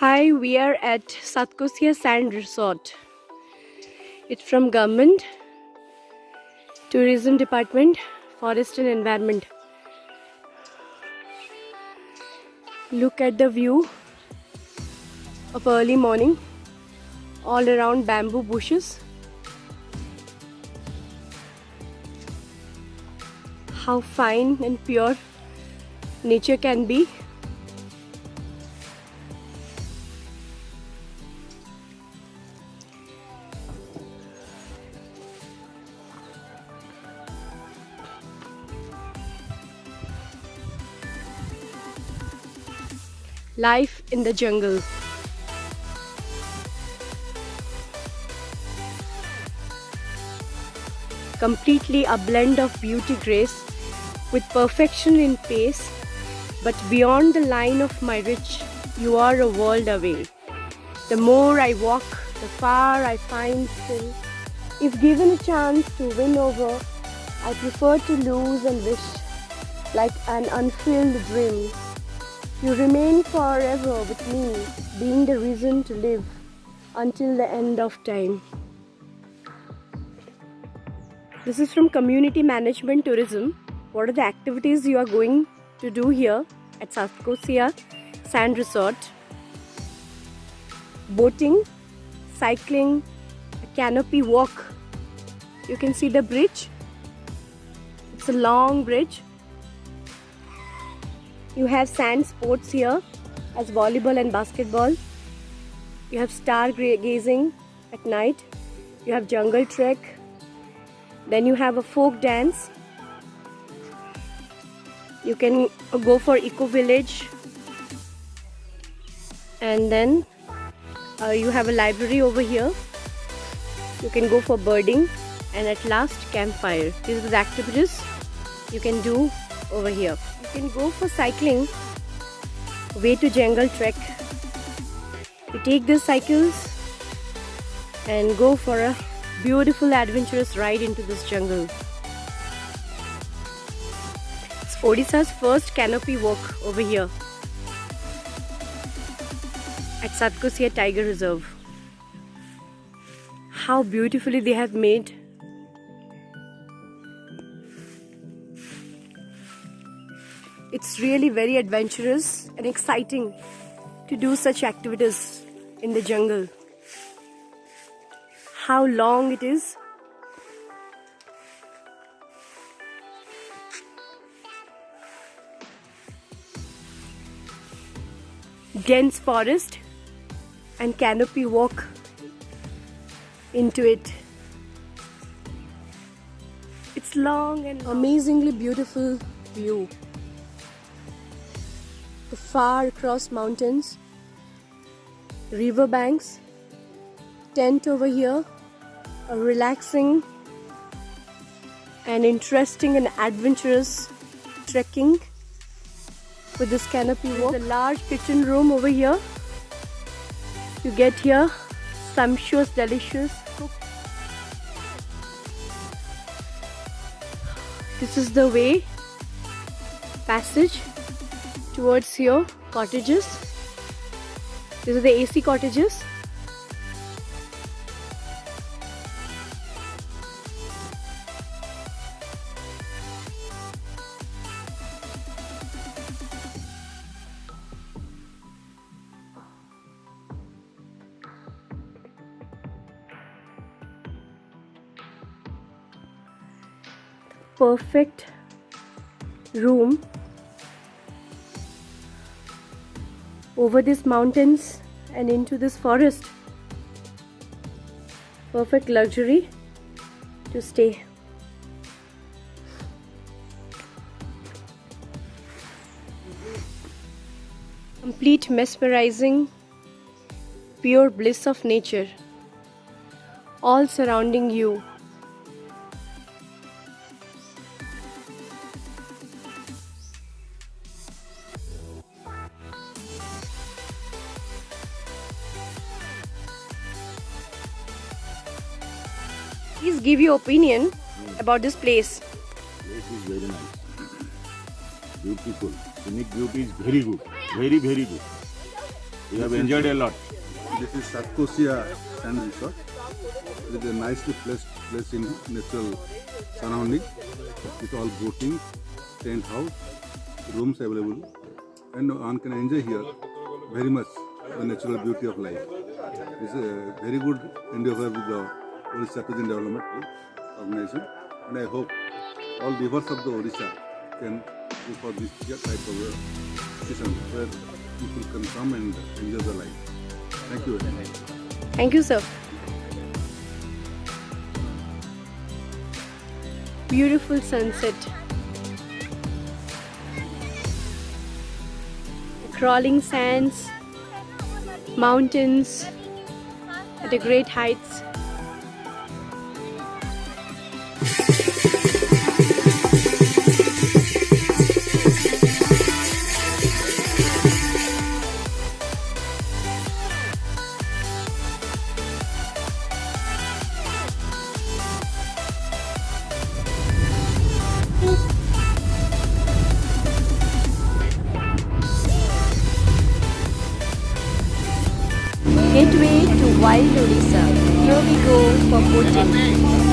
Hi, we are at Satkosia Sand Resort. It's from Government, Tourism Department, Forest and Environment. Look at the view of early morning, all around bamboo bushes. How fine and pure nature can be. Life in the jungle. Completely a blend of beauty, grace, with perfection in pace, but beyond the line of my reach, you are a world away. The more I walk, the far I find still. If given a chance to win over, I prefer to lose and wish, like an unfulfilled dream. You remain forever with me, being the reason to live until the end of time. This is from Community Management Tourism. What are the activities you are going to do here at Satkosia Sand Resort? Boating, cycling, a canopy walk. You can see the bridge. It's a long bridge. You have sand sports here as volleyball and basketball. You have star gazing at night. You have jungle trek. Then you have a folk dance. You can go for eco village. And then you have a library over here. You can go for birding. And at last, campfire. These are the activities you can do over here. You can go for cycling, way to jungle trek. You take these cycles and go for a beautiful adventurous ride into this jungle. It's Odisha's first canopy walk over here at Satkosia Tiger Reserve. How beautifully they have made. It's really very adventurous and exciting to do such activities in the jungle. How long it is. Dense forest and canopy walk into it. It's long and amazingly beautiful view. The far across mountains, river banks, tent over here, a relaxing and interesting and adventurous trekking with this canopy walk. There's a large kitchen room over here. You get here sumptuous, delicious cook. This is the way passage towards your cottages. These are the AC cottages. Perfect room over these mountains and into this forest. Perfect luxury to stay. Complete mesmerizing, pure bliss of nature, all surrounding you. Please give your opinion about this place. Place is very nice. Beautiful. Scenic beauty is very good. Very, very good. You have enjoyed a lot. This is Satkosia Sand Resort with a nicely placed in natural surrounding with all boating, tent house, rooms available, and one can enjoy here very much the natural beauty of life. It's a very good endeavor with the Odisha Tourism Development Organization, and I hope all rivers of the Odisha can go for this type of season where people can come and enjoy the life. Thank you very much. Thank you, sir. Beautiful sunset. Crawling sands, mountains at a great heights. Gateway to Wild Odisha. Here we go for boating.